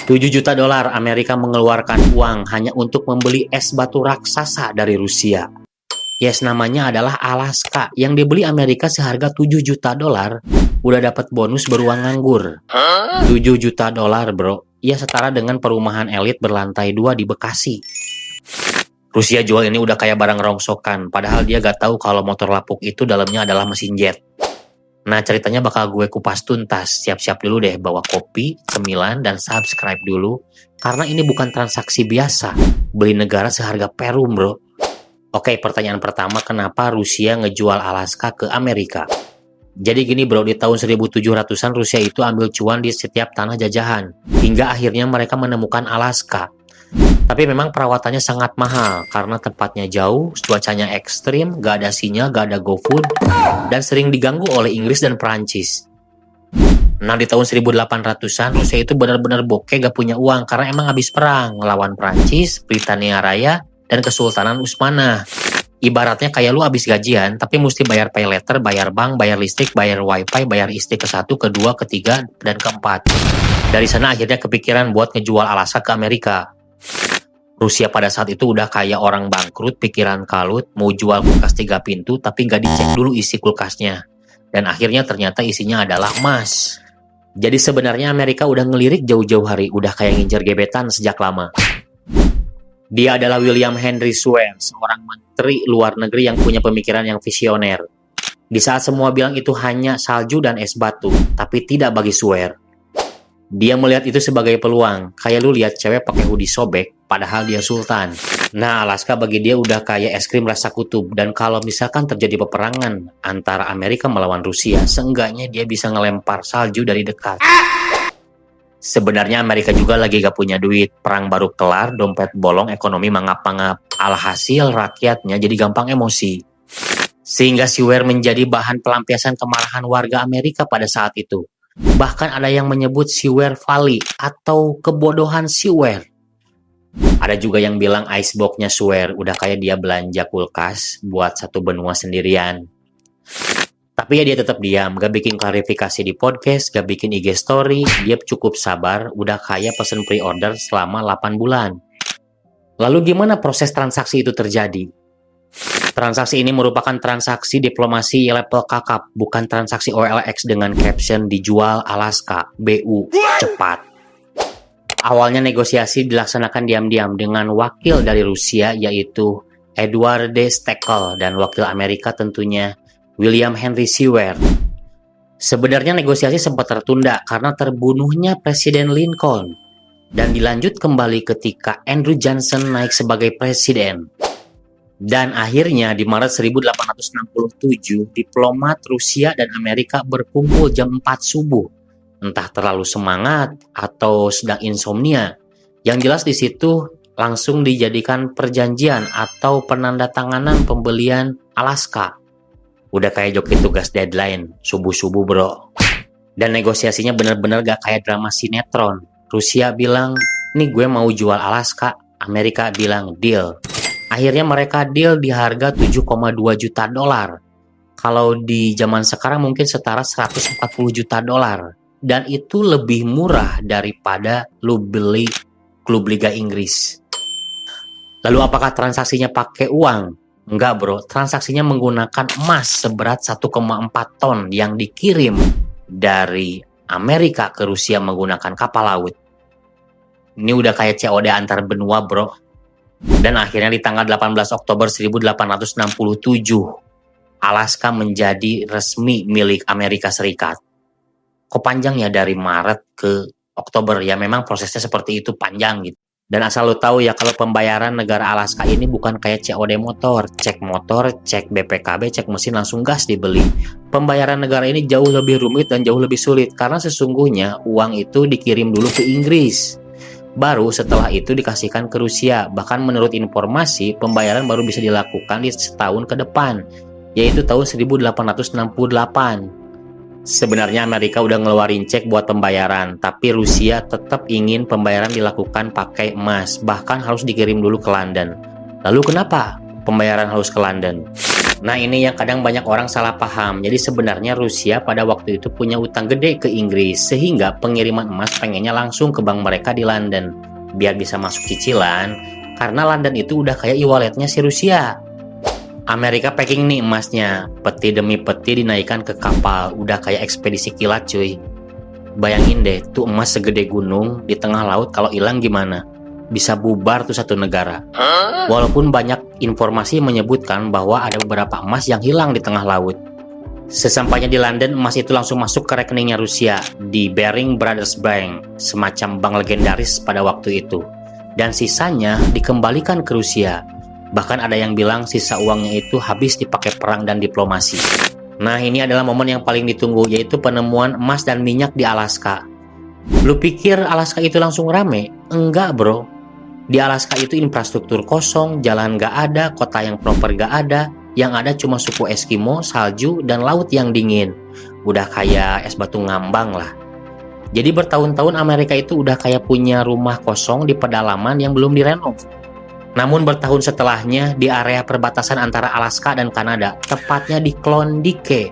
$7 juta Amerika mengeluarkan uang hanya untuk membeli es batu raksasa dari Rusia. Yes, namanya adalah Alaska, yang dibeli Amerika seharga $7 juta, udah dapat bonus beruang nganggur. $7 juta, bro. Ya setara dengan perumahan elit berlantai 2 di Bekasi. Rusia jual ini udah kayak barang rongsokan, padahal dia gak tahu kalau motor lapuk itu dalamnya adalah mesin jet. Nah, ceritanya bakal gue kupas tuntas. Siap-siap dulu deh bawa kopi, cemilan, dan subscribe dulu. Karena ini bukan transaksi biasa. Beli negara seharga Perum, bro. Oke, pertanyaan pertama, kenapa Rusia ngejual Alaska ke Amerika? Jadi gini bro, di tahun 1700-an Rusia itu ambil cuan di setiap tanah jajahan. Hingga akhirnya mereka menemukan Alaska. Tapi memang perawatannya sangat mahal karena tempatnya jauh, cuacanya ekstrim, gak ada sinyal, gak ada GoFood, dan sering diganggu oleh Inggris dan Perancis. Nah, di tahun 1800-an Rusia itu benar-benar bokeh gak punya uang karena emang habis perang ngelawan Perancis, Britania Raya, dan Kesultanan Utsmanah. Ibaratnya kayak lu habis gajian, tapi mesti bayar pay letter, bayar bank, bayar listrik, bayar wifi, bayar istri ke-1, ke-2, ke-3, dan ke-4. Dari sana akhirnya kepikiran buat ngejual Alaska ke Amerika. Rusia pada saat itu udah kayak orang bangkrut, pikiran kalut, mau jual kulkas 3 pintu, tapi nggak dicek dulu isi kulkasnya. Dan akhirnya ternyata isinya adalah emas. Jadi sebenarnya Amerika udah ngelirik jauh-jauh hari, udah kayak ngincer gebetan sejak lama. Dia adalah William Henry Seward, seorang menteri luar negeri yang punya pemikiran yang visioner. Di saat semua bilang itu hanya salju dan es batu, tapi tidak bagi Seward. Dia melihat itu sebagai peluang, kayak lu lihat cewek pakai hoodie sobek, padahal dia sultan. Nah, Alaska bagi dia udah kayak es krim rasa kutub, dan kalau misalkan terjadi peperangan antara Amerika melawan Rusia, seenggaknya dia bisa ngelempar salju dari dekat. Sebenarnya Amerika juga lagi gak punya duit, perang baru kelar, dompet bolong, ekonomi mangap-mangap. Alhasil rakyatnya jadi gampang emosi. Sehingga Seward menjadi bahan pelampiasan kemarahan warga Amerika pada saat itu. Bahkan ada yang menyebut Seward Valley atau kebodohan Seward. Ada juga yang bilang icebox-nya Seward udah kayak dia belanja kulkas buat satu benua sendirian. Tapi ya dia tetap diam, gak bikin klarifikasi di podcast, gak bikin IG story, dia cukup sabar, udah kayak pesen pre-order selama 8 bulan. Lalu gimana proses transaksi itu terjadi? Transaksi ini merupakan transaksi diplomasi level kakap, bukan transaksi OLX dengan caption dijual Alaska, BU, cepat. Awalnya negosiasi dilaksanakan diam-diam dengan wakil dari Rusia yaitu Edward D. Steckel dan wakil Amerika tentunya William Henry Seward. Sebenarnya negosiasi sempat tertunda karena terbunuhnya Presiden Lincoln dan dilanjut kembali ketika Andrew Johnson naik sebagai presiden. Dan akhirnya di Maret 1867, diplomat Rusia dan Amerika berkumpul jam 4 subuh. Entah terlalu semangat atau sedang insomnia. Yang jelas di situ langsung dijadikan perjanjian atau penandatanganan pembelian Alaska. Udah kayak joki tugas deadline, subuh-subuh bro. Dan negosiasinya bener-bener gak kayak drama sinetron. Rusia bilang, nih gue mau jual Alaska. Amerika bilang, deal. Akhirnya mereka deal di harga $7,2 juta. Kalau di zaman sekarang mungkin setara $140 juta. Dan itu lebih murah daripada lu beli klub Liga Inggris. Lalu apakah transaksinya pakai uang? Enggak bro, transaksinya menggunakan emas seberat 1,4 ton yang dikirim dari Amerika ke Rusia menggunakan kapal laut. Ini udah kayak COD antar benua bro. Dan akhirnya di tanggal 18 Oktober 1867, Alaska menjadi resmi milik Amerika Serikat. Kok panjang ya dari Maret ke Oktober? Ya memang prosesnya seperti itu, panjang gitu. Dan asal lo tahu ya, kalau pembayaran negara Alaska ini bukan kayak COD motor, cek BPKB, cek mesin langsung gas dibeli. Pembayaran negara ini jauh lebih rumit dan jauh lebih sulit karena sesungguhnya uang itu dikirim dulu ke Inggris. Baru setelah itu dikasihkan ke Rusia. Bahkan menurut informasi, pembayaran baru bisa dilakukan di setahun ke depan, yaitu tahun 1868. Sebenarnya Amerika udah ngeluarin cek buat pembayaran, tapi Rusia tetap ingin pembayaran dilakukan pakai emas, bahkan harus dikirim dulu ke London. Lalu kenapa pembayaran harus ke London? Nah, ini yang kadang banyak orang salah paham. Jadi sebenarnya Rusia pada waktu itu punya utang gede ke Inggris, sehingga pengiriman emas pengennya langsung ke bank mereka di London, biar bisa masuk cicilan, karena London itu udah kayak e-walletnya si Rusia. Amerika packing nih emasnya, peti demi peti dinaikkan ke kapal, udah kayak ekspedisi kilat cuy. Bayangin deh, tuh emas segede gunung di tengah laut kalau hilang gimana? Bisa bubar tuh satu negara. Walaupun banyak informasi menyebutkan bahwa ada beberapa emas yang hilang di tengah laut. Sesampainya di London, emas itu langsung masuk ke rekeningnya Rusia di Baring Brothers Bank, semacam bank legendaris pada waktu itu. Dan sisanya dikembalikan ke Rusia. Bahkan ada yang bilang sisa uangnya itu habis dipakai perang dan diplomasi. Nah, ini adalah momen yang paling ditunggu, yaitu penemuan emas dan minyak di Alaska. Lu pikir Alaska itu langsung rame? Enggak bro. Di Alaska itu infrastruktur kosong, jalan gak ada, kota yang proper gak ada, yang ada cuma suku Eskimo, salju, dan laut yang dingin. Udah kayak es batu ngambang lah. Jadi bertahun-tahun Amerika itu udah kayak punya rumah kosong di pedalaman yang belum direnov. Namun bertahun setelahnya, di area perbatasan antara Alaska dan Kanada, tepatnya di Klondike,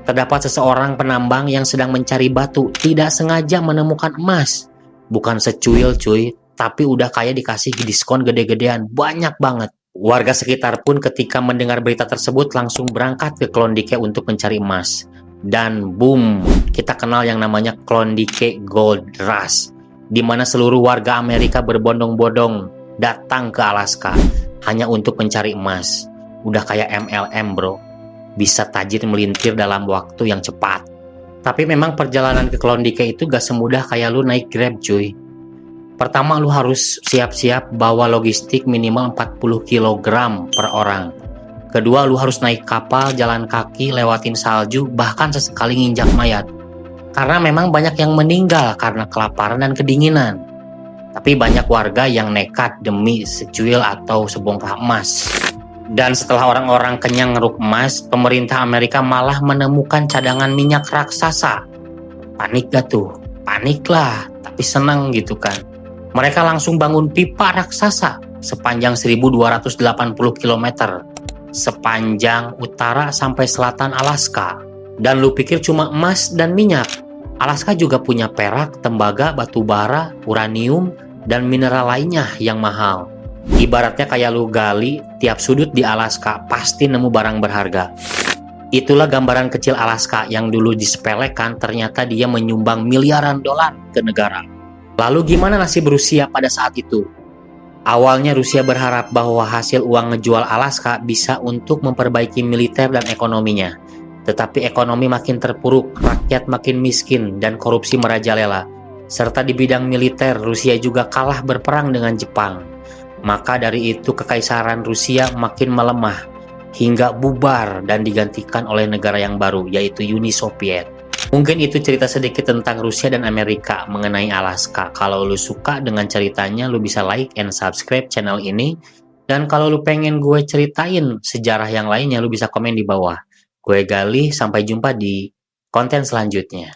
terdapat seseorang penambang yang sedang mencari batu, tidak sengaja menemukan emas. Bukan secuil cuy, tapi udah kayak dikasih diskon gede-gedean, banyak banget. Warga sekitar pun ketika mendengar berita tersebut langsung berangkat ke Klondike untuk mencari emas. Dan boom, kita kenal yang namanya Klondike Gold Rush, di mana seluruh warga Amerika berbondong-bondong datang ke Alaska hanya untuk mencari emas. Udah kayak MLM bro, bisa tajir melintir dalam waktu yang cepat. Tapi memang perjalanan ke Klondike itu gak semudah kayak lu naik Grab cuy. Pertama lu harus siap-siap bawa logistik minimal 40 kg per orang. Kedua lu harus naik kapal, jalan kaki, lewatin salju, bahkan sesekali nginjak mayat. Karena memang banyak yang meninggal karena kelaparan dan kedinginan. Tapi banyak warga yang nekat demi secuil atau sebongkah emas. Dan setelah orang-orang kenyang ngeruk emas, pemerintah Amerika malah menemukan cadangan minyak raksasa. Panik gak tuh? Panik lah, tapi senang gitu kan. Mereka langsung bangun pipa raksasa sepanjang 1280 km, sepanjang utara sampai selatan Alaska. Dan lu pikir cuma emas dan minyak? Alaska juga punya perak, tembaga, batu bara, uranium, dan mineral lainnya yang mahal. Ibaratnya kayak lu gali, tiap sudut di Alaska pasti nemu barang berharga. Itulah gambaran kecil Alaska yang dulu disepelekan, ternyata dia menyumbang miliaran dolar ke negara. Lalu gimana nasib Rusia pada saat itu? Awalnya Rusia berharap bahwa hasil uang ngejual Alaska bisa untuk memperbaiki militer dan ekonominya. Tetapi ekonomi makin terpuruk, rakyat makin miskin, dan korupsi merajalela. Serta di bidang militer, Rusia juga kalah berperang dengan Jepang. Maka dari itu kekaisaran Rusia makin melemah, hingga bubar dan digantikan oleh negara yang baru, yaitu Uni Soviet. Mungkin itu cerita sedikit tentang Rusia dan Amerika mengenai Alaska. Kalau lu suka dengan ceritanya, lu bisa like and subscribe channel ini. Dan kalau lu pengen gue ceritain sejarah yang lainnya, lu bisa komen di bawah. Gue Galih, sampai jumpa di konten selanjutnya.